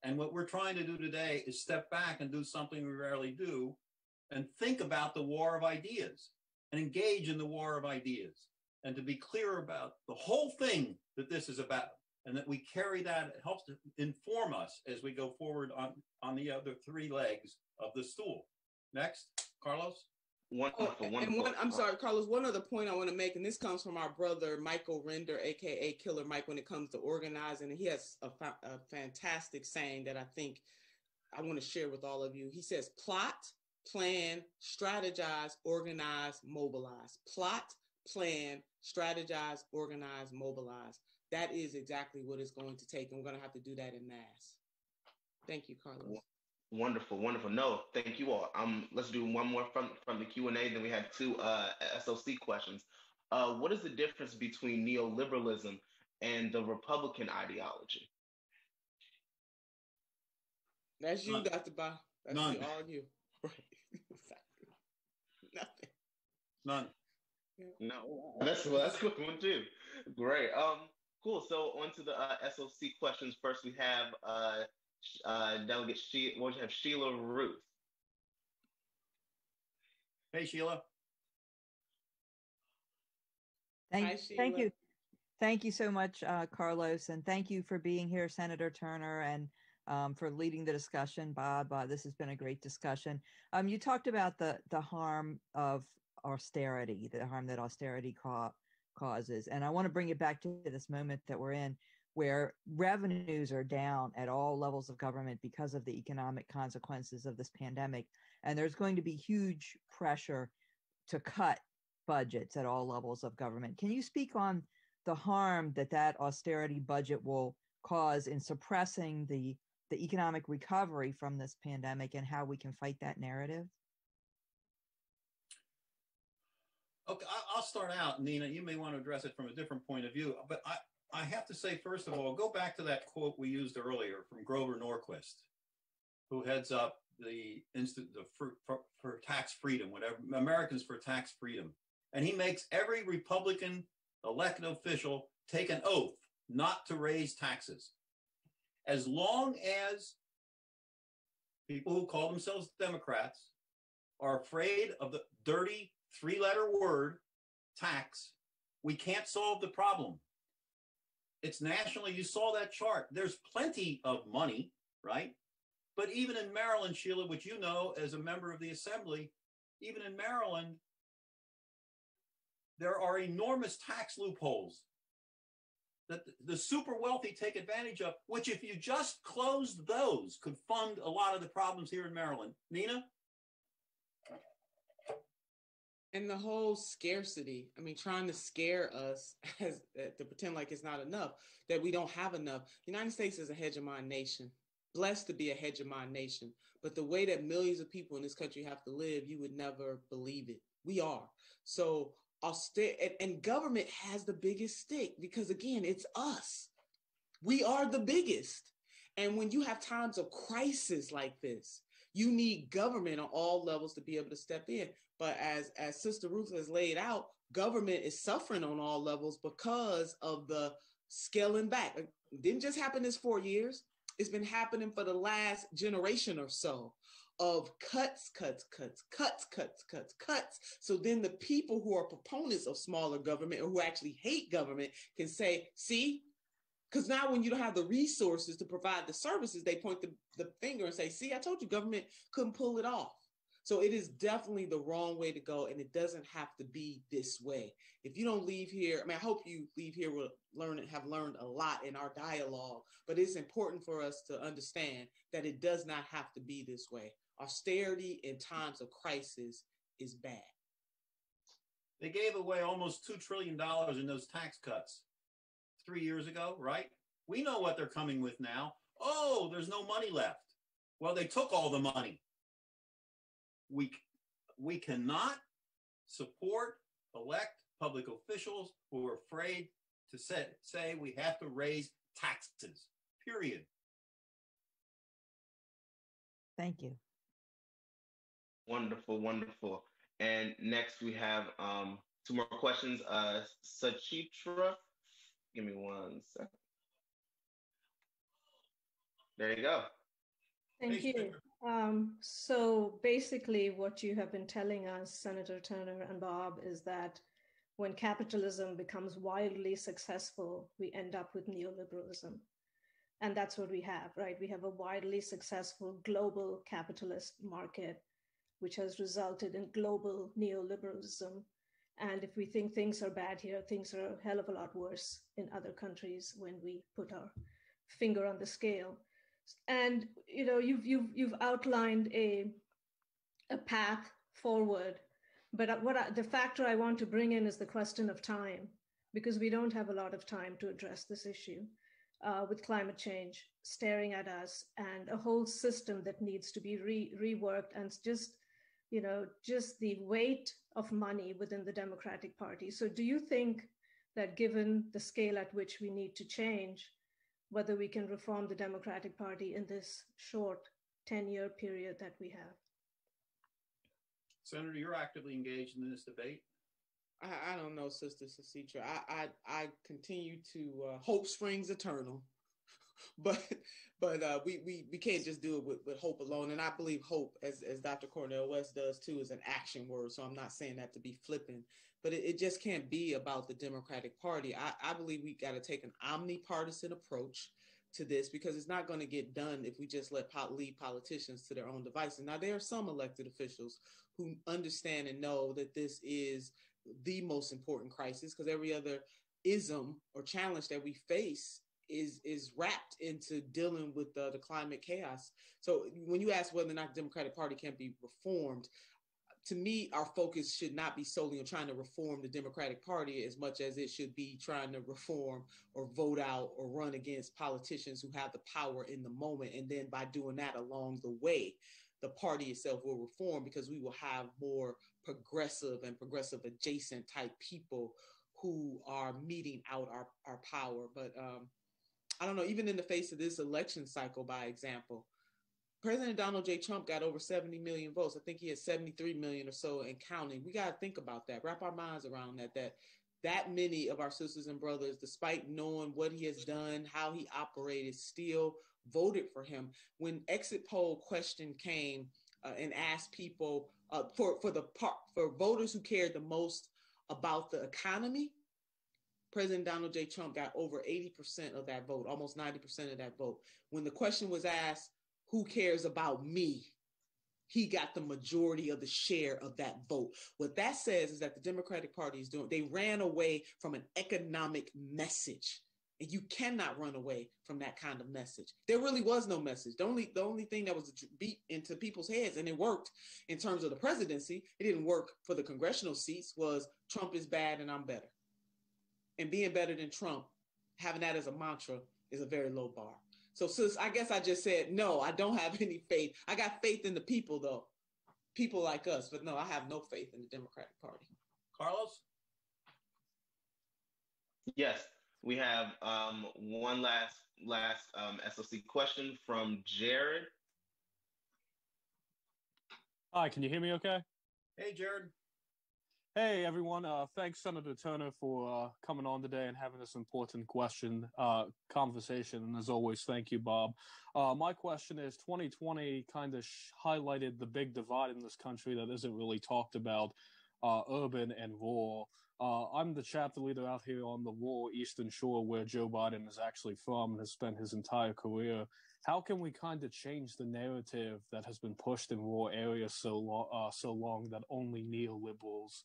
And what we're trying to do today is step back and do something we rarely do and think about the war of ideas and engage in the war of ideas and to be clear about the whole thing that this is about, and that we carry that. It helps to inform us as we go forward on the other three legs of the stool. Next, Carlos. Wonderful. I'm sorry, Carlos, one other point I want to make, and this comes from our brother, Michael Render, AKA Killer Mike, when it comes to organizing. And he has a fantastic saying that I think I want to share with all of you. He says, plot, plan, strategize, organize, mobilize. Plot, plan, strategize, organize, mobilize. That is exactly what it's going to take. And we're going to have to do that in mass. Thank you, Carlos. Wonderful. No, thank you all. Let's do one more from the Q&A. Then we have two SOC questions. What is the difference between neoliberalism and the Republican ideology? That's you, Dr. Ba. That's None. you, all you. Right. Nothing. None. No. That's a good one too. Great. Cool. So on to the SOC questions. First, we have Delegate Sheila Ruth. Hey, Sheila. Thank you. Thank you so much, Carlos, and thank you for being here, Senator Turner, and for leading the discussion, Bob. This has been a great discussion. You talked about the harm of austerity, the harm that austerity causes, and I want to bring it back to this moment that we're in, where revenues are down at all levels of government because of the economic consequences of this pandemic, and there's going to be huge pressure to cut budgets at all levels of government. Can you speak on the harm that austerity budget will cause in suppressing the economic recovery from this pandemic and how we can fight that narrative? Okay, I'll start out. Nina, you may want to address it from a different point of view, but I have to say, first of all, go back to that quote we used earlier from Grover Norquist, who heads up the Institute for Tax Freedom, whatever, Americans for Tax Freedom. And he makes every Republican elected official take an oath not to raise taxes. As long as people who call themselves Democrats are afraid of the dirty three-letter word, tax, we can't solve the problem. It's nationally. You saw that chart. There's plenty of money, right? But even in Maryland, Sheila, which you know as a member of the assembly, even in Maryland, there are enormous tax loopholes that the super wealthy take advantage of, which if you just closed those could fund a lot of the problems here in Maryland. Nina? And the whole scarcity, I mean, trying to scare us as to pretend like it's not enough, that we don't have enough. The United States is a hegemon nation, blessed to be a hegemon nation. But the way that millions of people in this country have to live, you would never believe it. We are. So and government has the biggest stick because, again, it's us. We are the biggest. And when you have times of crisis like this, you need government on all levels to be able to step in. But as Sister Ruth has laid out, government is suffering on all levels because of the scaling back. It didn't just happen this 4 years. It's been happening for the last generation or so of cuts. So then the people who are proponents of smaller government or who actually hate government can say, see, because now when you don't have the resources to provide the services, they point the finger and say, see, I told you government couldn't pull it off. So it is definitely the wrong way to go, and it doesn't have to be this way. If you don't leave here, I mean, I hope you leave here with have learned a lot in our dialogue, but it's important for us to understand that it does not have to be this way. Austerity in times of crisis is bad. They gave away almost $2 trillion in those tax cuts 3 years ago, right? We know what they're coming with now. Oh, there's no money left. Well, they took all the money. We cannot support, elect public officials who are afraid to say we have to raise taxes, period. Thank you. Wonderful, wonderful. And next we have two more questions. Sachitra, give me 1 second. There you go. Thank you. So basically what you have been telling us, Senator Turner and Bob, is that when capitalism becomes wildly successful, we end up with neoliberalism. And that's what we have, right? We have a widely successful global capitalist market, which has resulted in global neoliberalism. And if we think things are bad here, things are a hell of a lot worse in other countries when we put our finger on the scale. And you know, you've outlined a path forward, but the factor I want to bring in is the question of time, because we don't have a lot of time to address this issue with climate change staring at us and a whole system that needs to be reworked, and just the weight of money within the Democratic Party. So do you think that given the scale at which we need to change, whether we can reform the Democratic Party in this short 10-year period that we have? Senator, you're actively engaged in this debate. I don't know, Sister Sachitra. I continue to hope springs eternal, but we can't just do it with hope alone. And I believe hope, as Dr. Cornel West does too, is an action word. So I'm not saying that to be flippant, but it just can't be about the Democratic Party. I believe we got to take an omnipartisan approach to this, because it's not going to get done if we just leave politicians to their own devices. Now, there are some elected officials who understand and know that this is the most important crisis, because every other ism or challenge that we face is wrapped into dealing with the climate chaos. So when you ask whether or not the Democratic Party can be reformed, to me, our focus should not be solely on trying to reform the Democratic Party as much as it should be trying to reform or vote out or run against politicians who have the power in the moment. And then by doing that along the way, the party itself will reform, because we will have more progressive and progressive adjacent type people who are meeting out our power. But I don't know, even in the face of this election cycle, by example, President Donald J. Trump got over 70 million votes. I think he had 73 million or so and counting. We got to think about that, wrap our minds around that many of our sisters and brothers, despite knowing what he has done, how he operated, still voted for him. When exit poll question came and asked people for voters who cared the most about the economy, President Donald J. Trump got over 80% of that vote, almost 90% of that vote. When the question was asked, who cares about me? He got the majority of the share of that vote. What that says is that the Democratic Party is doing, they ran away from an economic message. And you cannot run away from that kind of message. There really was no message. The only thing that was beat into people's heads, and it worked in terms of the presidency, it didn't work for the congressional seats, was Trump is bad and I'm better. And being better than Trump, having that as a mantra is a very low bar. So sis, I guess I just said, no, I don't have any faith. I got faith in the people though. People like us, but no, I have no faith in the Democratic Party. Carlos? Yes, we have one last SOC question from Jared. Hi, can you hear me okay? Hey, Jared. Hey, everyone. Thanks, Senator Turner, for coming on today and having this important conversation. And as always, thank you, Bob. My question is, 2020 kind of highlighted the big divide in this country that isn't really talked about, urban and rural. I'm the chapter leader out here on the rural Eastern Shore where Joe Biden is actually from and has spent his entire career. How can we kind of change the narrative that has been pushed in rural areas so long that only neoliberals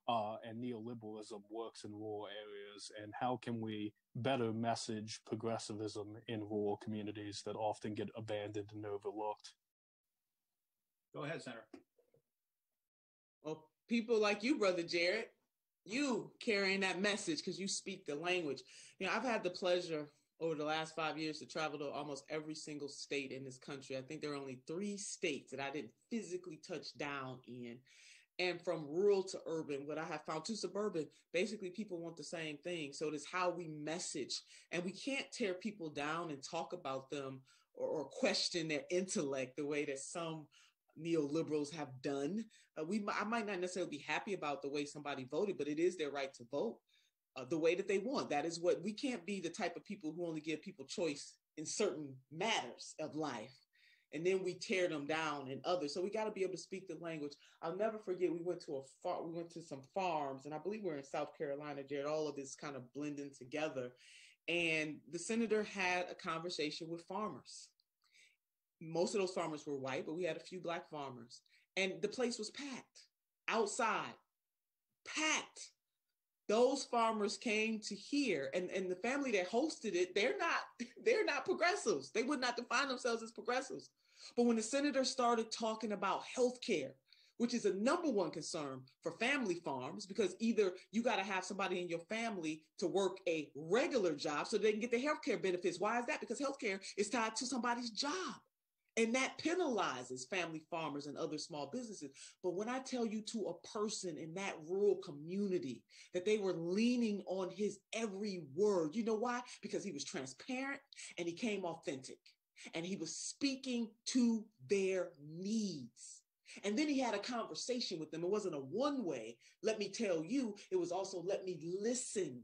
and neoliberalism works in rural areas? And how can we better message progressivism in rural communities that often get abandoned and overlooked? Go ahead, Senator. Well, people like you, Brother Jared, you carrying that message because you speak the language. You know, I've had the pleasure over the last 5 years to travel to almost every single state in this country. I think there are only 3 states that I didn't physically touch down in. And from rural to urban, what I have found to suburban, basically people want the same thing. So it is how we message, and we can't tear people down and talk about them or question their intellect the way that some neoliberals have done. I might not necessarily be happy about the way somebody voted, but it is their right to vote the way that they want. That is what, we can't be the type of people who only give people choice in certain matters of life. And then we tear them down in others. So we got to be able to speak the language. I'll never forget, we went to some farms, and I believe we're in South Carolina, Jared, all of this kind of blending together. And the senator had a conversation with farmers. Most of those farmers were white, but we had a few Black farmers. And the place was packed, outside, packed. Those farmers came to hear, and the family that hosted it, they're not progressives. They would not define themselves as progressives. But when the senator started talking about healthcare, which is a number one concern for family farms, because either you got to have somebody in your family to work a regular job so they can get the healthcare benefits. Why is that? Because healthcare is tied to somebody's job. And that penalizes family farmers and other small businesses. But when I tell you to a person in that rural community that they were leaning on his every word, you know why? Because he was transparent and he came authentic and he was speaking to their needs. And then he had a conversation with them. It wasn't a one-way, let me tell you, it was also let me listen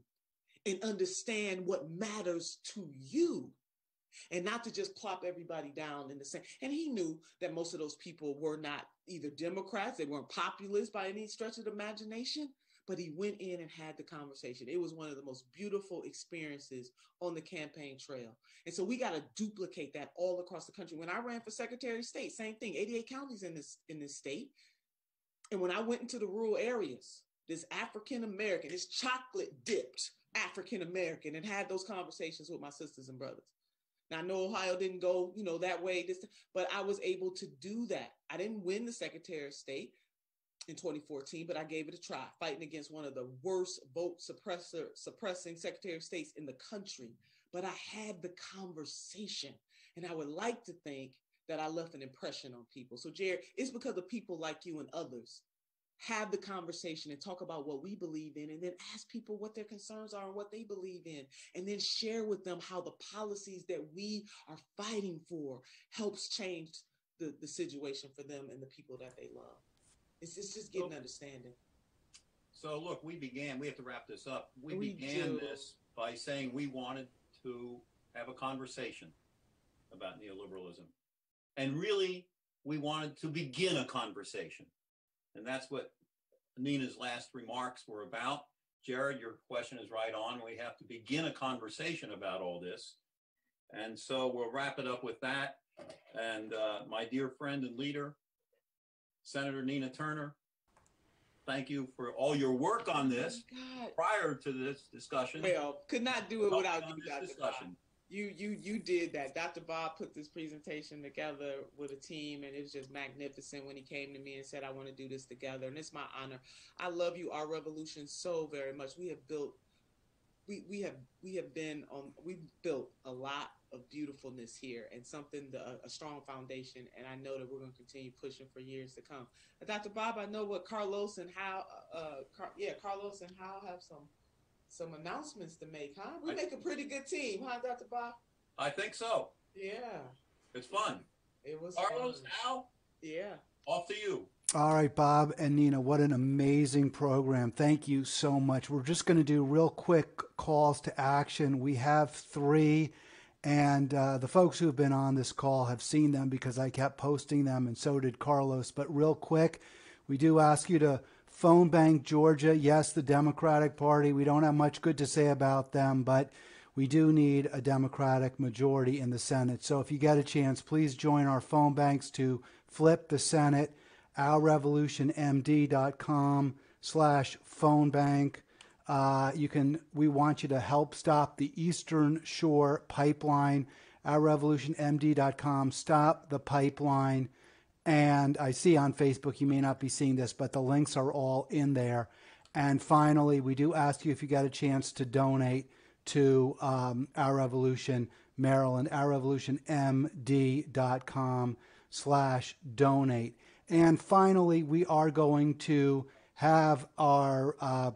and understand what matters to you. And not to just plop everybody down in the same. And he knew that most of those people were not either Democrats, they weren't populists by any stretch of the imagination, but he went in and had the conversation. It was one of the most beautiful experiences on the campaign trail. And so we got to duplicate that all across the country. When I ran for Secretary of State, same thing, 88 counties in this state. And when I went into the rural areas, this African-American, this chocolate dipped African-American, and had those conversations with my sisters and brothers. Now, I know Ohio didn't go, that way, but I was able to do that. I didn't win the Secretary of State in 2014, but I gave it a try, fighting against one of the worst vote suppressing Secretary of States in the country. But I had the conversation, and I would like to think that I left an impression on people. So, Jared, it's because of people like you and others have the conversation and talk about what we believe in, and then ask people what their concerns are and what they believe in, and then share with them how the policies that we are fighting for helps change the situation for them and the people that they love. It's just getting understanding. So look, we have to wrap this up. We began this by saying we wanted to have a conversation about neoliberalism. And really, we wanted to begin a conversation. And that's what Nina's last remarks were about. Jared, your question is right on. We have to begin a conversation about all this. And so we'll wrap it up with that. And my dear friend and leader, Senator Nina Turner, thank you for all your work on this prior to this discussion. Well, could not do it without you, Dr. discussion. Bob. You did that. Dr. Bob put this presentation together with a team, and it was just magnificent when he came to me and said, I want to do this together. And it's my honor. I love you, our revolution, so very much. We have built, we've built a lot of beautifulness here and something, a strong foundation. And I know that we're going to continue pushing for years to come. And Dr. Bob, I know what Carlos and Hal have some announcements to make, huh? We make a pretty good team, huh, Dr. Bob? I think so. Yeah. It's fun. It was Carlos, fun. Al? Yeah. Off to you. All right, Bob and Nina, what an amazing program. Thank you so much. We're just going to do real quick calls to action. We have 3, and the folks who have been on this call have seen them because I kept posting them, and so did Carlos. But real quick, we do ask you to phone bank Georgia. Yes, the Democratic Party. We don't have much good to say about them, but we do need a Democratic majority in the Senate. So if you get a chance, please join our phone banks to flip the Senate. OurRevolutionMD.com/phone bank. We want you to help stop the Eastern Shore pipeline. OurRevolutionMD.com. Stop the pipeline. And I see on Facebook, you may not be seeing this, but the links are all in there. And finally, we do ask you if you got a chance to donate to Our Revolution Maryland, OurRevolutionMD.com/donate. And finally, we are going to have our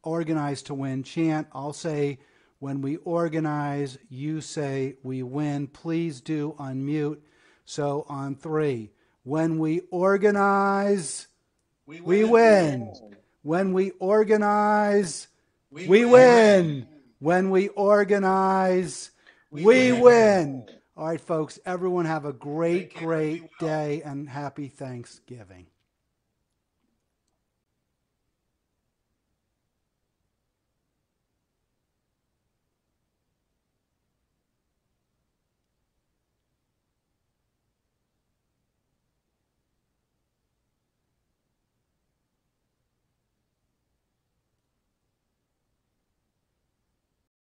Organize to Win chant. I'll say, when we organize, you say we win. Please do unmute. So on 3, when we organize, we win. When we organize, we win. When we organize, we win. All right, folks, everyone have a great day and happy Thanksgiving.